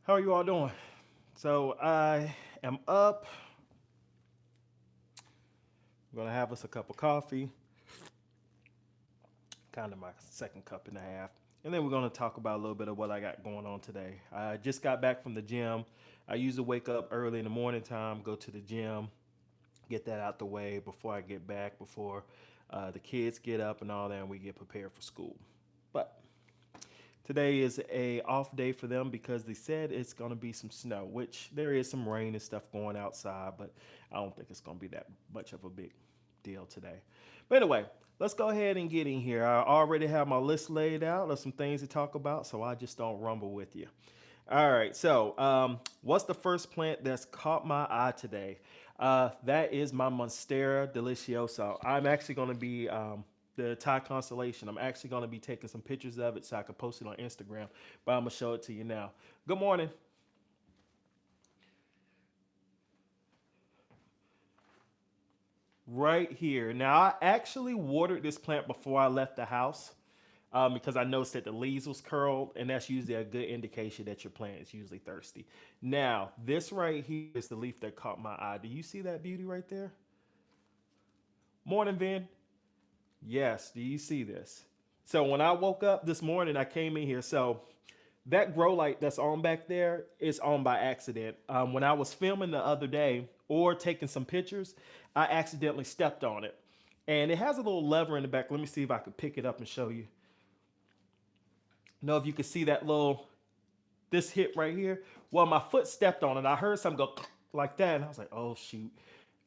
How are you all doing? So I am up. I'm gonna have us a cup of coffee, kind of my second cup and a half, and then we're gonna talk about a little bit of what I got going on today. I just got back from the gym. I usually wake up early in the morning time, go to the gym, get that out the way before I get back, before the kids get up and all that, and we get prepared for school. But today is a off day for them because they said it's going to be some snow, which there is some rain and stuff going outside, but I don't think it's going to be that much of a big deal today. But anyway, let's go ahead and get in here. I already have my list laid out of some things to talk about, so I just don't rumble with you. All right, so what's the first plant that's caught my eye today? That is my Monstera deliciosa. I'm actually going to be the Thai constellation. I'm actually going to be taking some pictures of it so I can post it on Instagram, but I'm going to show it to you now. Good morning. Right here. Now, I actually watered this plant before I left the house because I noticed that the leaves was curled, and that's usually a good indication that your plant is usually thirsty. Now, this right here is the leaf that caught my eye. Do you see that beauty right there? Morning, Vin. Yes, do you see this? So when I woke up this morning, I came in here. So that grow light that's on back there is on by accident. When I was filming the other day or taking some pictures, I accidentally stepped on it. And it has a little lever in the back. Let me see if I can pick it up and show you. Know if you can see that little this hip right here. Well, my foot stepped on it. I heard something go like that, and I was like, "Oh shoot!"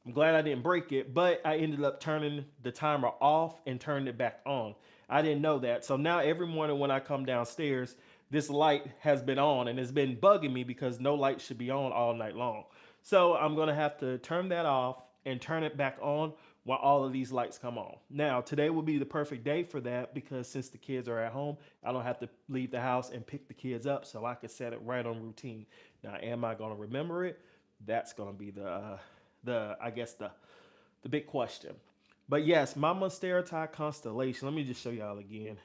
I'm glad I didn't break it, but I ended up turning the timer off and turned it back on. I didn't know that, so now every morning when I come downstairs, this light has been on and it's been bugging me because no light should be on all night long. So I'm gonna have to turn that off and turn it back on while all of these lights come on. Now, today will be the perfect day for that because since the kids are at home, I don't have to leave the house and pick the kids up, so I can set it right on routine. Now, am I going to remember it? That's going to be the I guess the big question. But yes, my Monstera constellation. Let me just show y'all again.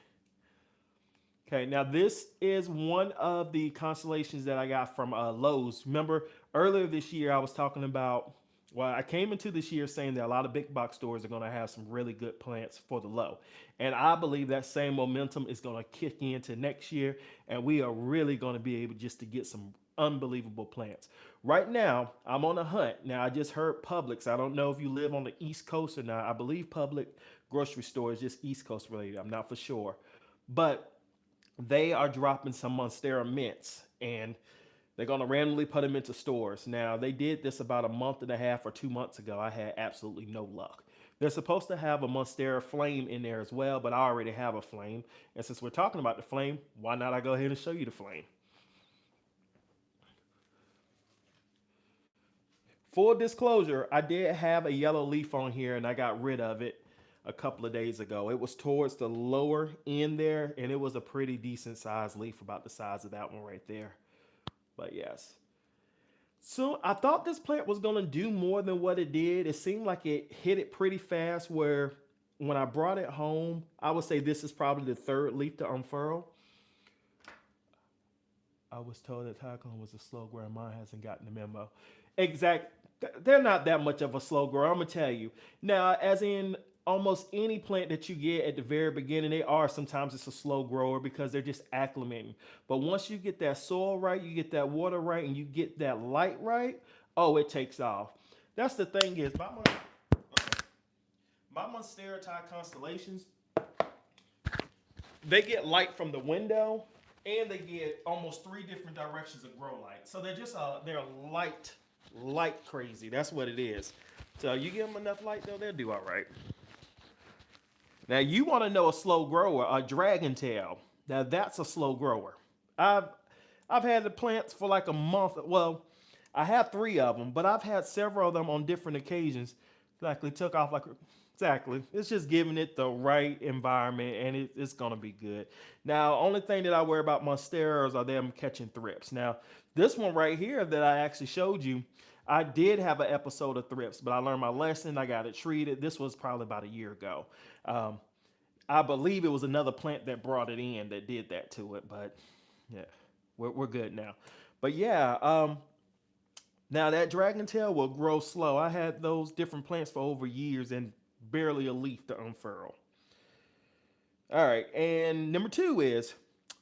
Okay, now this is one of the constellations that I got from Lowe's. Remember earlier this year I was talking about. Well, I came into this year saying that a lot of big box stores are going to have some really good plants for the low, and I believe that same momentum is going to kick into next year, and we are really going to be able just to get some unbelievable plants. Right now, I'm on a hunt. Now, I just heard Publix. I don't know if you live on the East Coast or not. I believe Public grocery store is just East Coast related. I'm not for sure, but they are dropping some Monstera mints and they're going to randomly put them into stores. Now, they did this about a month and a half or 2 months ago. I had absolutely no luck. They're supposed to have a Monstera flame in there as well, but I already have a flame. And since we're talking about the flame, why not I go ahead and show you the flame? Full disclosure, I did have a yellow leaf on here and I got rid of it a couple of days ago. It was towards the lower end there and it was a pretty decent sized leaf, about the size of that one right there. But yes. So I thought this plant was gonna do more than what it did. It seemed like it hit it pretty fast. Where when I brought it home, I would say this is probably the third leaf to unfurl. I was told that Tycoon was a slow grower. Mine hasn't gotten the memo. Exact. They're not that much of a slow grower. I'm gonna tell you now. As in almost any plant that you get at the very beginning, they are sometimes it's a slow grower because they're just acclimating. But once you get that soil right, you get that water right, and you get that light right, oh, it takes off. That's the thing is my Monstera constellations, they get light from the window and they get almost three different directions of grow light. So they're light crazy. That's what it is. So you give them enough light though, they'll do all right. Now you want to know a slow grower, a dragon tail. Now that's a slow grower. I've I've had the plants for like a month. Well, I have three of them, but I've had several of them on different occasions. Exactly, took off like exactly. It's just giving it the right environment, and it's gonna be good. Now, only thing that I worry about monsteras are them catching thrips. Now, this one right here that I actually showed you, I did have an episode of thrips, but I learned my lesson. I got it treated. This was probably about a year ago. Um, I believe it was another plant that brought it in that did that to it, but yeah, we're good now. But yeah, now that dragon tail will grow slow. I had those different plants for over years and barely a leaf to unfurl. All right, and number two is,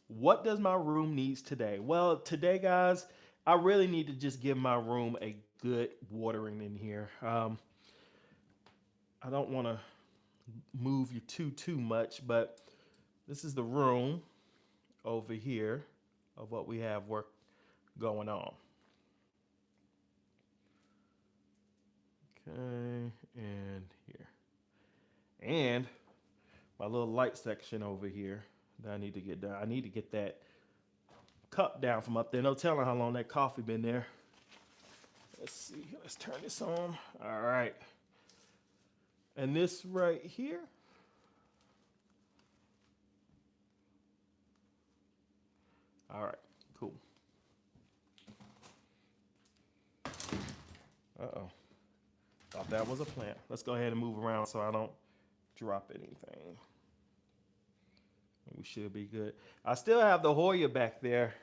what does my room needs today? Well, today, guys, I really need to just give my room a good watering in here. I don't want to move you too much, but this is the room over here of what we have work going on. Okay, and here, and my little light section over here that I need to get done. I need to get that cup down from up there. No telling how long that coffee been there. Let's see. Let's turn this on. All right. And this right here. All right. Cool. Uh-oh. Thought that was a plant. Let's go ahead and move around so I don't drop anything. We should be good. I still have the Hoya back there.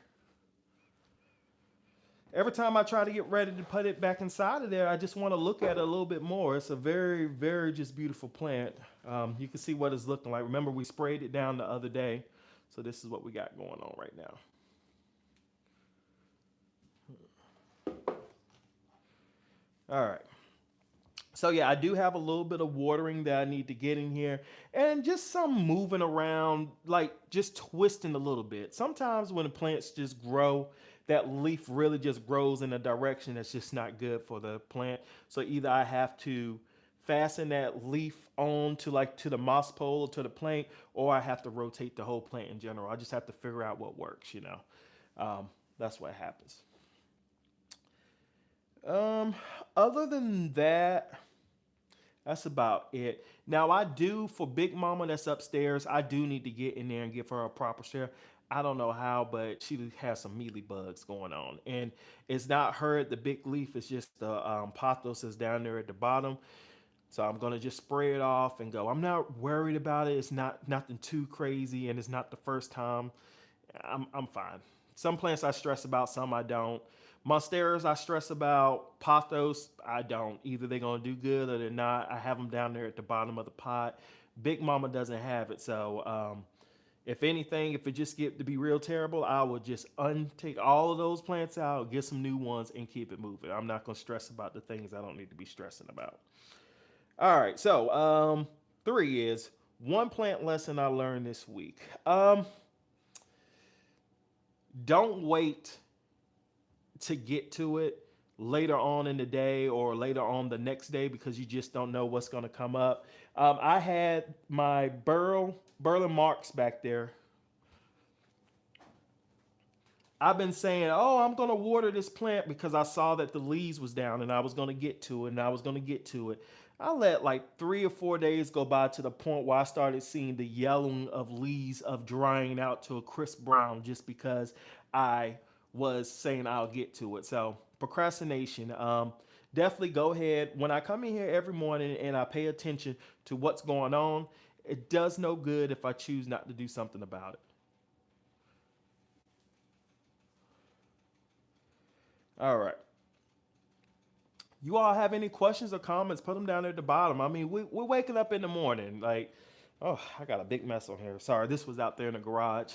Every time I try to get ready to put it back inside of there, I just want to look at it a little bit more. It's a very just beautiful plant. You can see what it's looking like. Remember, we sprayed it down the other day. So this is what we got going on right now. All right. So yeah, I do have a little bit of watering that I need to get in here and just some moving around, like just twisting a little bit. Sometimes when the plants just grow, that leaf really just grows in a direction that's just not good for the plant. So either I have to fasten that leaf on to like to the moss pole or to the plant, or I have to rotate the whole plant in general. I just have to figure out what works, you know. That's what happens. Um, Other than that, that's about it. Now I do for Big Mama that's upstairs. I do need to get in there and give her a proper share. I don't know how, but she has some mealy bugs going on, and it's not her at the big leaf. It's just the pothos is down there at the bottom. So I'm gonna just spray it off and go. I'm not worried about it. It's not nothing too crazy, and it's not the first time. I'm fine. Some plants I stress about, some I don't. Monsteras I stress about. Pothos I don't. Either they're gonna do good or they're not. I have them down there at the bottom of the pot. Big Mama doesn't have it, so if anything, if it just get to be real terrible, I will just untake all of those plants out, get some new ones, and keep it moving. I'm not gonna stress about the things I don't need to be stressing about. All right, so three is one plant lesson I learned this week. Don't wait to get to it later on in the day or later on the next day because you just don't know what's going to come up. I had my Berlin Marks back there. I've been saying, oh, I'm going to water this plant because I saw that the leaves was down and I was going to get to it and I was going to get to it. I let like 3 or 4 days go by to the point where I started seeing the yellowing of leaves of drying out to a crisp brown just because I was saying I'll get to it. So procrastination. Definitely go ahead. When I come in here every morning and I pay attention to what's going on, it does no good if I choose not to do something about it. All right. You all have any questions or comments? Put them down at the bottom. I mean, we're waking up in the morning. Like, oh, I got a big mess on here. Sorry, this was out there in the garage.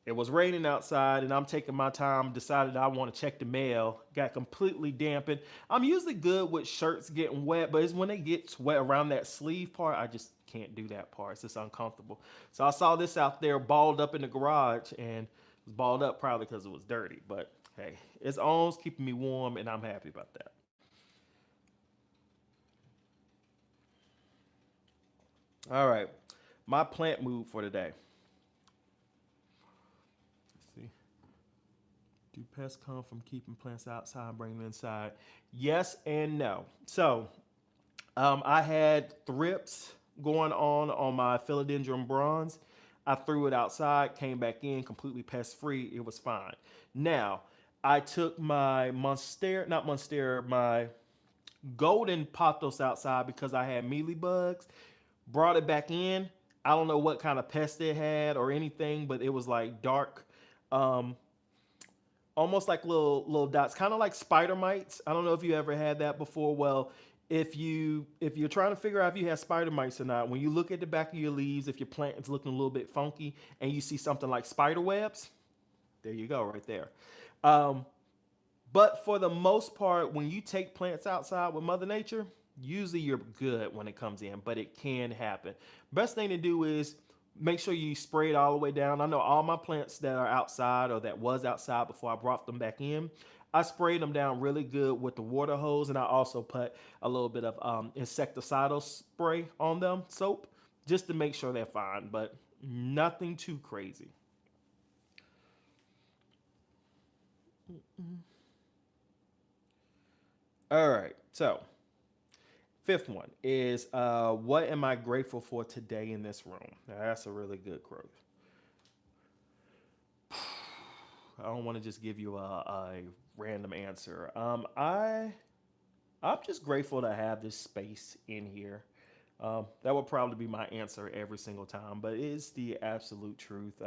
It was raining outside, and I'm taking my time. Decided I want to check the mail. Got completely dampened. I'm usually good with shirts getting wet, but it's when it gets wet around that sleeve part, I just can't do that part. It's just uncomfortable. So I saw this out there balled up in the garage, and it was balled up probably because it was dirty. But hey, it's on, it's keeping me warm, and I'm happy about that. All right, my plant move for today. Let's see. Do pests come from keeping plants outside, bringing them inside? Yes and no. So I had thrips going on my philodendron bronze. I threw it outside, came back in completely pest free. It was fine. Now I took my monstera, not monstera, my golden pothos outside because I had mealy bugs. Brought it back in. I don't know what kind of pest it had or anything, but it was like dark um, almost like little dots, kind of like spider mites. I don't know if you ever had that before. Well, if you're trying to figure out if you have spider mites or not, when you look at the back of your leaves, if your plant is looking a little bit funky and you see something like spider webs, there you go, right there. Um, but for the most part, when you take plants outside with Mother Nature, usually you're good when it comes in, but it can happen. Best thing to do is make sure you spray it all the way down. I know all my plants that are outside or that was outside before I brought them back in, I sprayed them down really good with the water hose, and I also put a little bit of insecticidal spray on them, soap, just to make sure they're fine, but nothing too crazy. All right, so fifth one is what am I grateful for today in this room? Now, that's a really good quote. I don't want to just give you a random answer. I'm just grateful to have this space in here. That would probably be my answer every single time, but it is the absolute truth.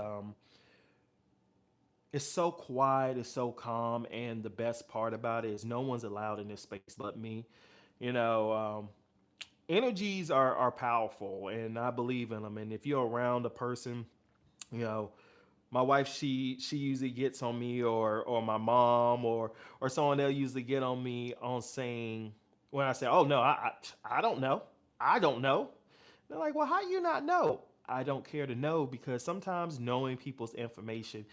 It's so quiet, it's so calm, and the best part about it is no one's allowed in this space but me. You know, energies are powerful, and I believe in them. And if you're around a person, you know, my wife, she usually gets on me, or my mom, or someone, they'll usually get on me on saying, when I say, oh no, I don't know, I don't know. They're like, well, how you not know? I don't care to know, because sometimes knowing people's information,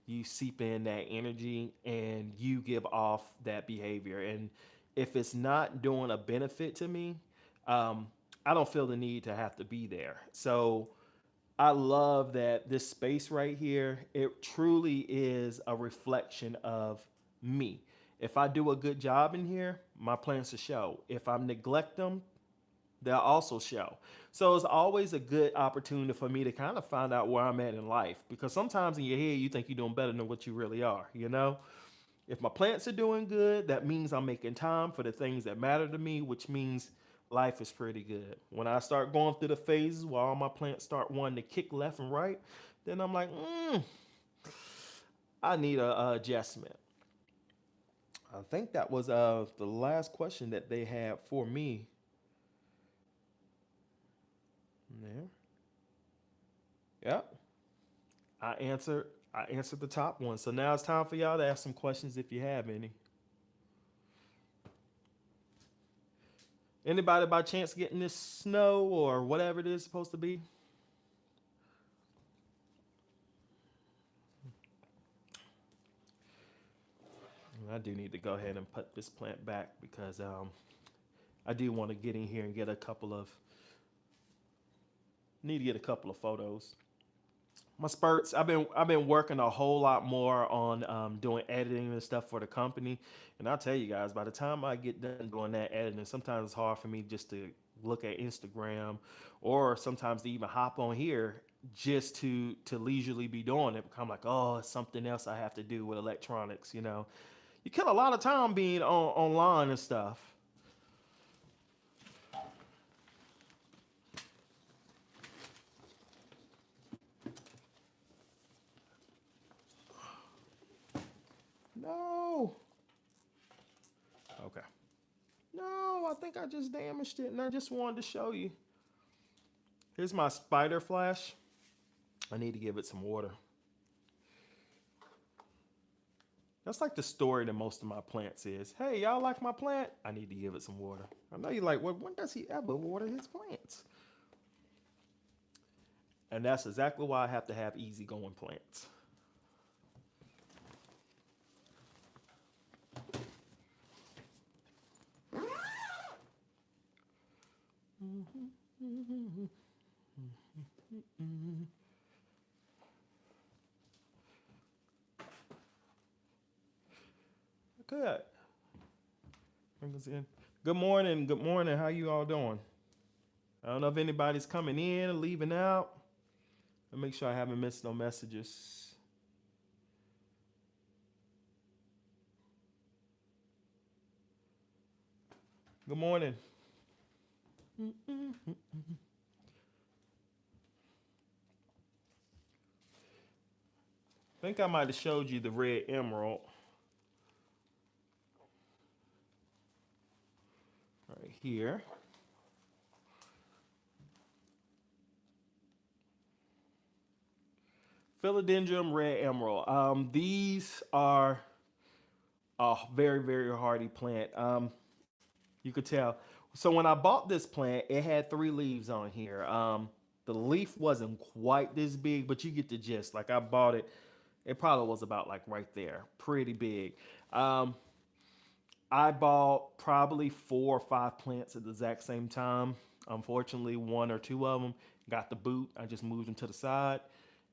you seep in that energy and you give off that behavior. And if it's not doing a benefit to me, um, I don't feel the need to have to be there. So I love that this space right here, it truly is a reflection of me. If I do a good job in here, my plants will show. If I neglect them, they'll also show. So it's always a good opportunity for me to kind of find out where I'm at in life, because sometimes in your head you think you're doing better than what you really are, you know? If my plants are doing good, that means I'm making time for the things that matter to me, which means life is pretty good. When I start going through the phases where all my plants start wanting to kick left and right, then I'm like, I need a adjustment. I think that was the last question that they had for me. Yeah. Yep. I answered I answered the top one. So now it's time for y'all to ask some questions if you have any. Anybody by chance getting this snow or whatever it is supposed to be? I do need to go ahead and put this plant back, because I do want to get in here and get a couple of need to get a couple of photos. My spurts. I've been working a whole lot more on doing editing and stuff for the company, and I'll tell you guys, by the time I get done doing that editing, sometimes it's hard for me just to look at Instagram, or sometimes to even hop on here just to leisurely be doing it. I'm like, oh, it's something else I have to do with electronics. You kill a lot of time being online and stuff. No. Okay. No, I think I just damaged it, and I just wanted to show you. Here's my spider flash. I need to give it some water. That's like the story to most of my plants is, hey, y'all like my plant? I need to give it some water. I know you're like, well, when does he ever water his plants? And that's exactly why I have to have easygoing plants. Good. Bring us in. Good morning. Good morning. How you all doing? I don't know if anybody's coming in or leaving out. I'll make sure I haven't missed no messages. Good morning. I think I might have showed you the red emerald. here. Philodendron red emerald. These are a very, very hardy plant. You could tell. So when I bought this plant, it had three leaves on here. The leaf wasn't quite this big, but you get the gist. Like I bought it, it probably was about like right there, pretty big. Um, I bought probably four or five plants at the exact same time. Unfortunately, one or two of them got the boot. I just moved them to the side.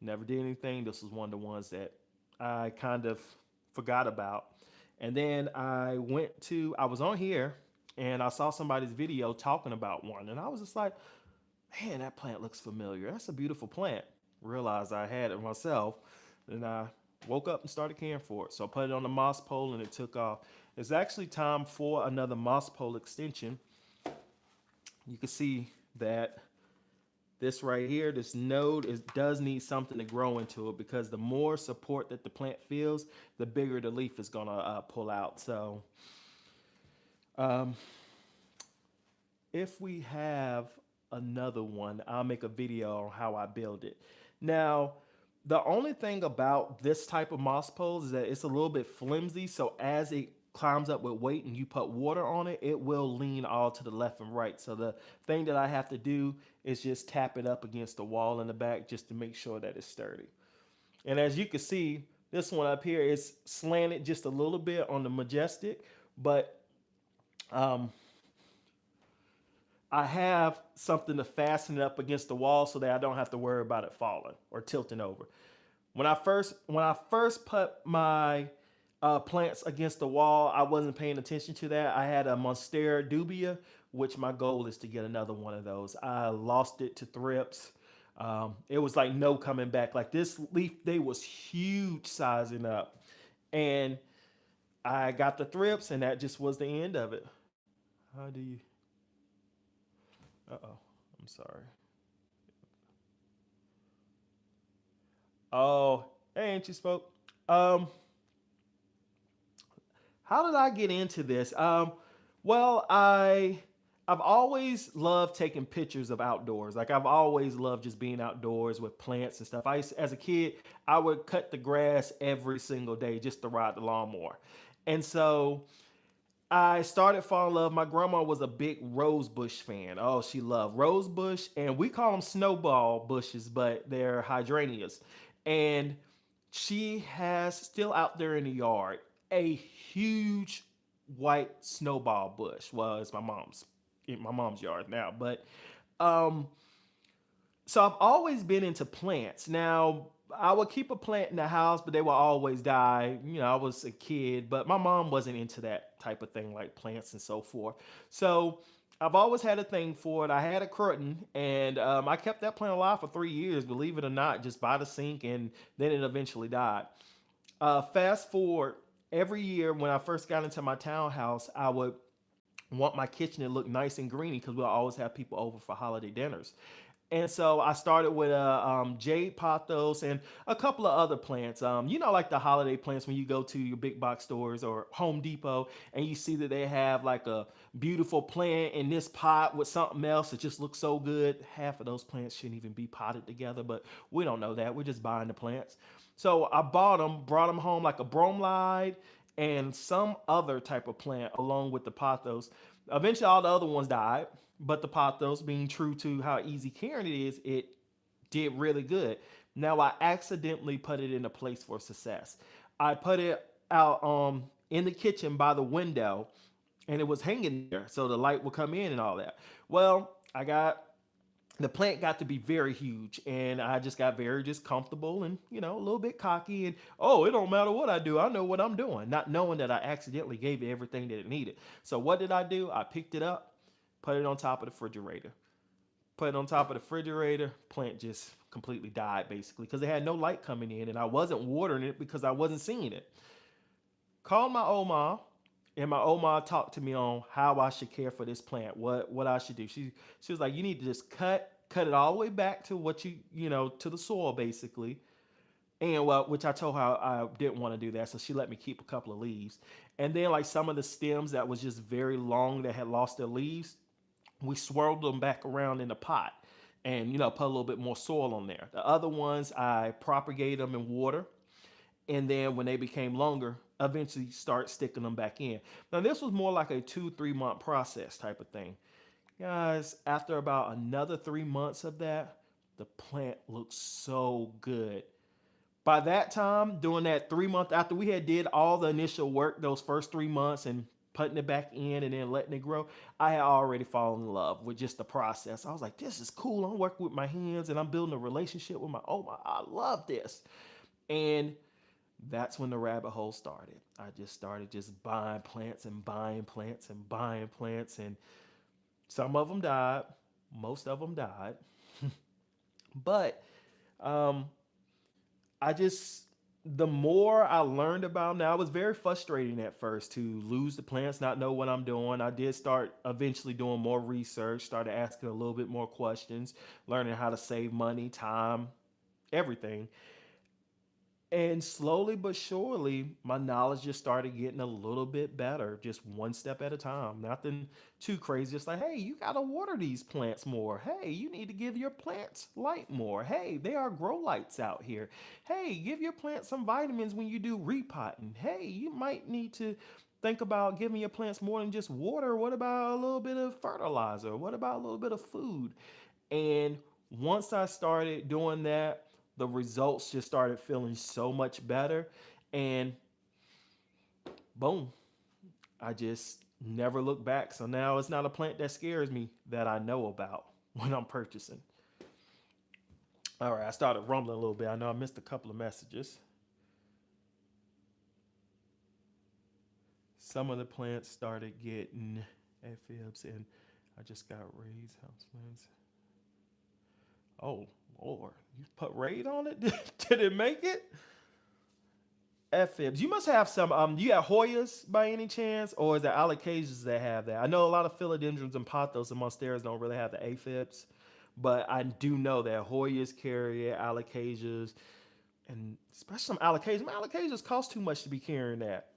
Never did anything. This was one of the ones that I kind of forgot about. And then I was on here and I saw somebody's video talking about one. And I was just like, man, that plant looks familiar. That's a beautiful plant. Realized I had it myself. And I woke up and started caring for it. So I put it on the moss pole and it took off. It's actually time for another moss pole extension. You can see that this right here, this node does need something to grow into it because the more support that the plant feels, the bigger the leaf is gonna pull out. So um, if we have another one, I'll make a video on how I build it. Now, the only thing about this type of moss poles is that it's a little bit flimsy. So as it climbs up with weight and you put water on it, it will lean all to the left and right. So the thing that I have to do is just tap it up against the wall in the back just to make sure that it's sturdy. And as you can see, this one up here is slanted just a little bit on the majestic, but um, I have something to fasten it up against the wall so that I don't have to worry about it falling or tilting over. When I first put my plants against the wall, I wasn't paying attention to that. I had a Monstera dubia, which my goal is to get another one of those. I lost it to thrips. It was like no coming back. Like this leaf day was huge sizing up, and I got the thrips, and that just was the end of it. How do you? Uh oh, I'm sorry. Oh, hey, ain't you spoke? Um, how did I get into this? Well, I've always loved taking pictures of outdoors. Like I've always loved just being outdoors with plants and stuff. As a kid, I would cut the grass every single day just to ride the lawnmower. And so I started falling in love. My grandma was a big rose bush fan. Oh, she loved rose bush, and we call them snowball bushes, but they're hydrangeas. And she has still out there in the yard a huge white snowball bush. Well, it's my mom's in my mom's yard now, but um, so I've always been into plants. Now, I would keep a plant in the house, but they would always die. You know, I was a kid, but my mom wasn't into that type of thing like plants and so forth. So I've always had a thing for it. I had a curtain, and I kept that plant alive for 3 years, believe it or not, just by the sink, and then it eventually died. Fast forward, every year when I first got into my townhouse, I would want my kitchen to look nice and greeny because we'll always have people over for holiday dinners. And so I started with jade pothos and a couple of other plants. Like the holiday plants when you go to your big box stores or Home Depot and you see that they have like a beautiful plant in this pot with something else that just looks so good. Half of those plants shouldn't even be potted together, but we don't know that. We're just buying the plants. So I bought them, brought them home like a bromeliad and some other type of plant along with the pothos. Eventually, all the other ones died, but the pothos, being true to how easy caring it is, it did really good. Now I accidentally put it in a place for success. I put it out in the kitchen by the window, and it was hanging there, so the light would come in and all that. Well, I got the plant got to be very huge and I just got very just comfortable and a little bit cocky and oh, it don't matter what I do, I know what I'm doing, not knowing that I accidentally gave it everything that it needed. So what did I do? I picked it up, put it on top of the refrigerator, put it on top of the refrigerator. Plant just completely died basically because it had no light coming in and I wasn't watering it because I wasn't seeing it. Called my oma, and my oma talked to me on how I should care for this plant, what I should do. She was like, you need to just cut it all the way back to what to the soil basically. And well, which I told her I didn't want to do that, so she let me keep a couple of leaves. And then like some of the stems that was just very long that had lost their leaves, we swirled them back around in the pot and put a little bit more soil on there. The other ones I propagated them in water, and then when they became longer, eventually start sticking them back in. Now this was more like a 2 3 month process type of thing, guys. After about another 3 months of that, the plant looked so good. By that time, doing that 3 month after we had did all the initial work, those first 3 months and putting it back in and then letting it grow, I had already fallen in love with just the process. I was like, this is cool. I'm working with my hands and I'm building a relationship with my, oh my, I love this. And that's when the rabbit hole started. I just started just buying plants and buying plants and buying plants, and some of them died, most of them died. But um, I just, the more I learned about them, now it was very frustrating at first to lose the plants, not know what I'm doing. I did start eventually doing more research, started asking a little bit more questions, learning how to save money, time, everything. And slowly but surely, my knowledge just started getting a little bit better, just one step at a time. Nothing too crazy. Just like, hey, you got to water these plants more. Hey, you need to give your plants light more. Hey, there are grow lights out here. Hey, give your plants some vitamins when you do repotting. Hey, you might need to think about giving your plants more than just water. What about a little bit of fertilizer? What about a little bit of food? And once I started doing that, the results just started feeling so much better. And boom, I just never looked back. So now it's not a plant that scares me that I know about when I'm purchasing. All right, I started rumbling a little bit. I know I missed a couple of messages. Some of the plants started getting aphids, and I just got raised houseplants. Oh, Lord. You put raid on it? Did it make it? Aphids. You must have some. You have Hoyas by any chance, or is it alocasias that have that? I know a lot of philodendrons and pothos and monsteras don't really have the aphids, but I do know that Hoyas carry it, alocasias, and especially some alocasias. Alocasias cost too much to be carrying that.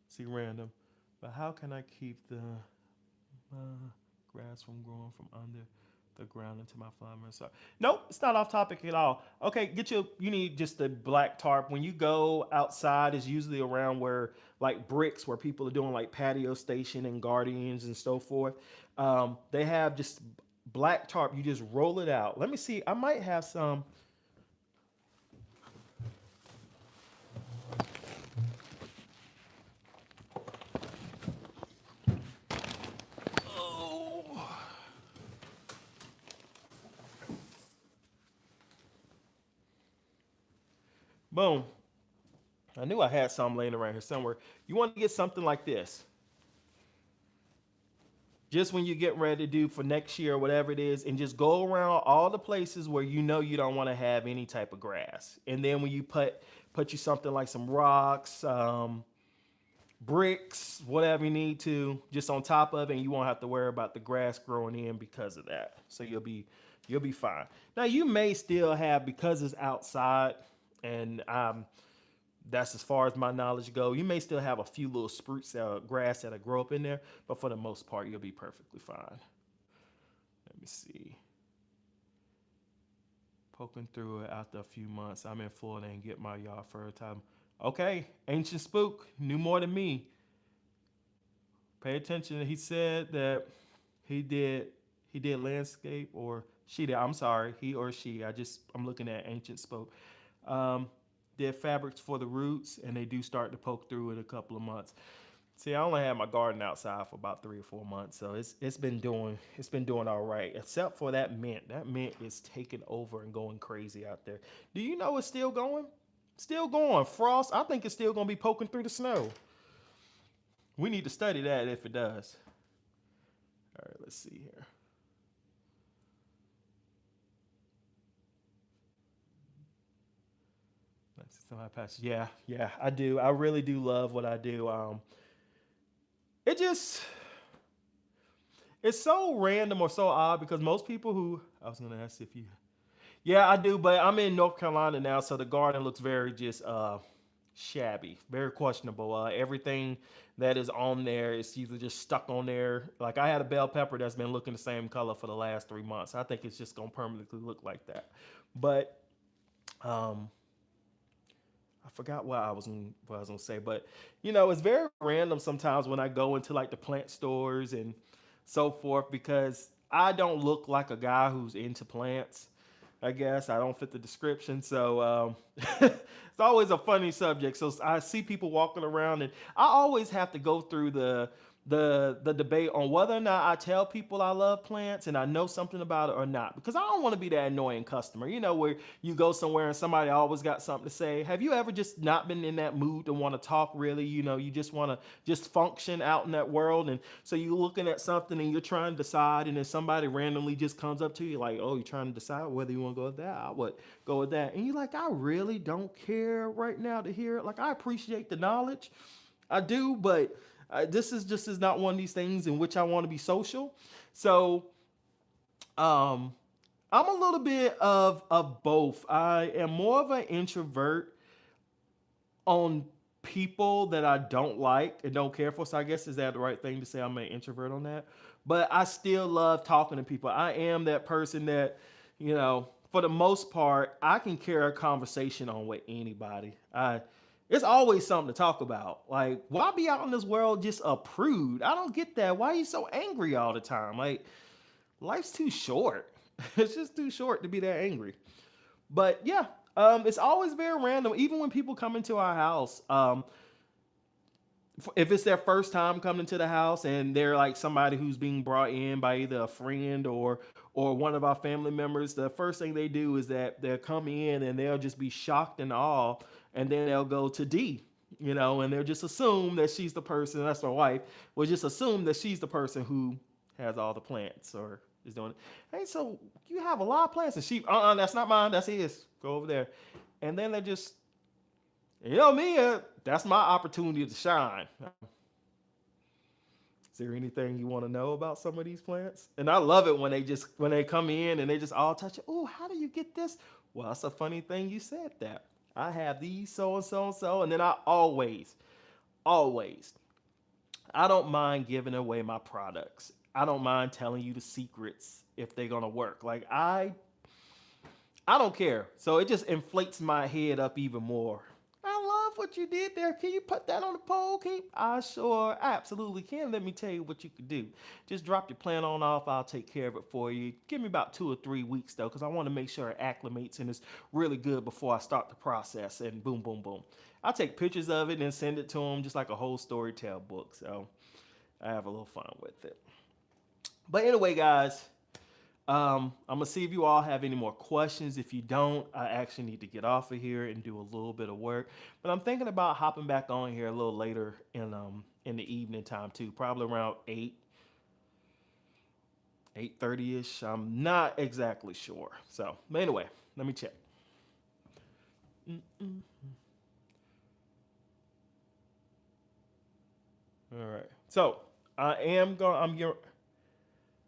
See, random. But how can I keep the grass from growing from under the ground into my farmer? So nope, it's not off topic at all. Okay, get you. You need just a black tarp. When you go outside, is usually around where like bricks, where people are doing like patio station and guardians and so forth. They have just black tarp. You just roll it out. Let me see. I might have some. Oh, boom. I knew I had some laying around here somewhere. You want to get something like this, just when you get ready to do for next year or whatever it is, and just go around all the places where you know you don't want to have any type of grass. And then when you put you something like some rocks, bricks, whatever you need to, just on top of it, and you won't have to worry about the grass growing in because of that. So you'll be fine. Now you may still have, because it's outside, and that's as far as my knowledge go. You may still have a few little spruce grass that'll grow up in there, but for the most part, you'll be perfectly fine. Let me see. Poking through it after a few months. I'm in Florida and get my yard fertile. Okay, ancient spook knew more than me. Pay attention. He said that he did he did landscape, or she did. I'm sorry, he or she. I'm looking at ancient spoke. Um, did fabrics for the roots, and they do start to poke through in a couple of months. See, I only had my garden outside for about 3 or 4 months, so it's been doing all right, except for that mint. That mint is taking over and going crazy out there. Do you know it's still going? Still going. Frost. I think it's still gonna be poking through the snow. We need to study that if it does. All right, let's see here. Let's see some of my patches. Yeah, yeah, I do. I really do love what I do. It just it's so random or so odd because most people who I was gonna ask if you, yeah, I do, but I'm in North Carolina now, so the garden looks very just shabby, very questionable. Everything that is on there is either just stuck on there. Like I had a bell pepper that's been looking the same color for the last 3 months. I think it's just gonna permanently look like that. But um, I forgot what I was gonna say, but it's very random sometimes when I go into like the plant stores and so forth because I don't look like a guy who's into plants. I guess I don't fit the description, so it's always a funny subject. So I see people walking around, and I always have to go through the debate on whether or not I tell people I love plants and I know something about it or not, because I don't want to be that annoying customer. Where you go somewhere and somebody always got something to say. Have you ever just not been in that mood to want to talk really? You just want to just function out in that world, and so you're looking at something and you're trying to decide, and then somebody randomly just comes up to you like, "Oh, you're trying to decide whether you want to go with that? I would go with that," and you're like, "I really don't care right now to hear it. Like, I appreciate the knowledge, I do, but this is not one of these things in which I want to be social." So um, I'm a little bit of both. I am more of an introvert on people that I don't like and don't care for. So I guess is that the right thing to say? I'm an introvert on that. But I still love talking to people. I am that person that, for the most part, I can carry a conversation on with anybody. It's always something to talk about. Like, why be out in this world just a prude? I don't get that. Why are you so angry all the time? Like, life's too short. It's just too short to be that angry. But yeah, it's always very random. Even when people come into our house, if it's their first time coming to the house and they're like somebody who's being brought in by either a friend or one of our family members, the first thing they do is that they'll come in and they'll just be shocked and awe, and then they'll go to D. And they'll just assume that she's the person. That's my wife. Will just assume that she's the person who has all the plants or is doing it. Hey, so you have a lot of plants, and she, that's not mine. That's his. Go over there, and then they just, me. That's my opportunity to shine. Is there anything you want to know about some of these plants? And I love it when they come in and they just all touch it. Oh, how do you get this? Well, it's a funny thing you said that. I have these so and so and so, and then I always, I don't mind giving away my products. I don't mind telling you the secrets if they're gonna work. Like I don't care. So it just inflates my head up even more. I love what you did there. Can you put that on the pole? I sure absolutely can. Let me tell you what you could do. Just drop your plant on off. I'll take care of it for you. Give me about 2 or 3 weeks though, because I want to make sure it acclimates and it's really good before I start the process. And boom, boom, boom. I'll take pictures of it and send it to them just like a whole storytell book. So I have a little fun with it. But anyway, guys, I'm gonna see if you all have any more questions. If you don't, I actually need to get off of here and do a little bit of work. But I'm thinking about hopping back on here a little later in the evening time too, probably around 8:30 ish. I'm not exactly sure. So, but anyway, let me check. Mm-mm. All right. So I am going. I'm your.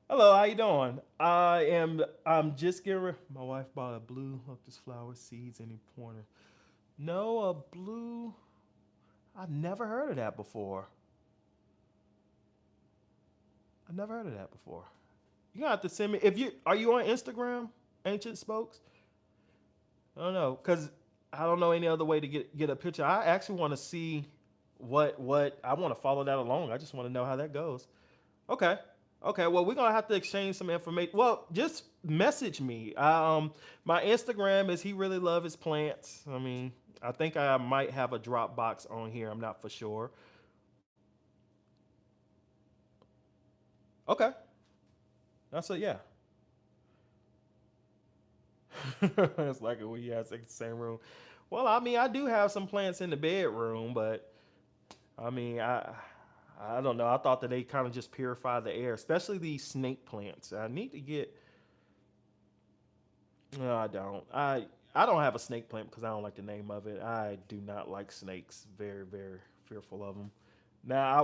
Hello, how you doing? I'm just getting. My wife bought a blue lotus flower seeds and he pointed. No, a blue. I've never heard of that before. I've never heard of that before. You gonna have to send me if you are you on Instagram, Ancient Spokes? I don't know, cause I don't know any other way to get a picture. I actually want to see what I want to follow that along. I just want to know how that goes. Okay. Okay. Well, we're gonna have to exchange some information. Well, just message me. My Instagram is he really love his plants. I mean, I think I might have a Dropbox on here. I'm not for sure. Okay. That's a yeah. It's like we have the same room. Well, I mean, I do have some plants in the bedroom, but I mean, I don't know. I thought that they kind of just purify the air, especially these snake plants. I need to get. No, I don't. I don't have a snake plant because I don't like the name of it. I do not like snakes. Very very fearful of them. Now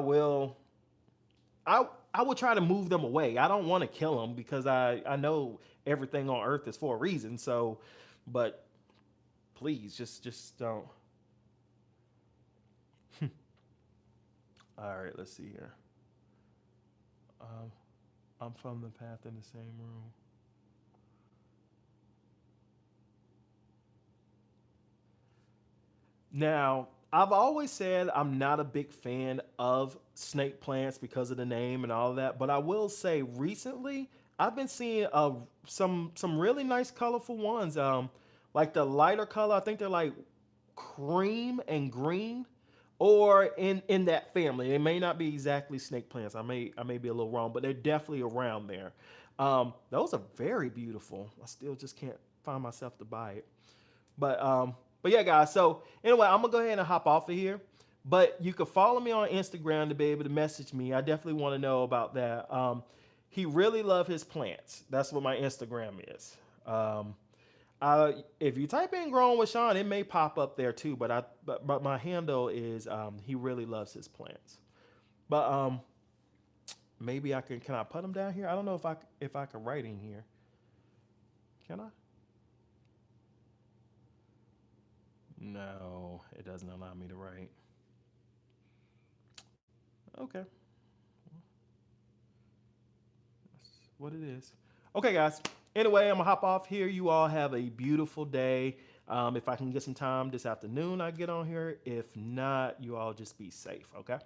I I would try to move them away. I don't want to kill them because I know everything on Earth is for a reason. So, but please just don't. All right, let's see here. Um, I'm from the path in the same room. Now, I've always said I'm not a big fan of snake plants because of the name and all of that, but I will say recently I've been seeing some really nice colorful ones. Like the lighter color, I think they're like cream and green, or in that family. They may not be exactly snake plants. I may be a little wrong, but they're definitely around there. Those are very beautiful. I still just can't find myself to buy it. But but yeah, guys. So anyway, I'm gonna go ahead and hop off of here. But you can follow me on Instagram to be able to message me. I definitely want to know about that. He really love his plants. That's what my Instagram is. If you type in "Growing with Sean," it may pop up there too. But my handle is he really loves his plants. But maybe can I put him down here? I don't know if I can write in here. Can I? No, it doesn't allow me to write. Okay, that's what it is. Okay, guys. Anyway, I'm gonna hop off here. You all have a beautiful day. If I can get some time this afternoon, I get on here. If not, you all just be safe. Okay.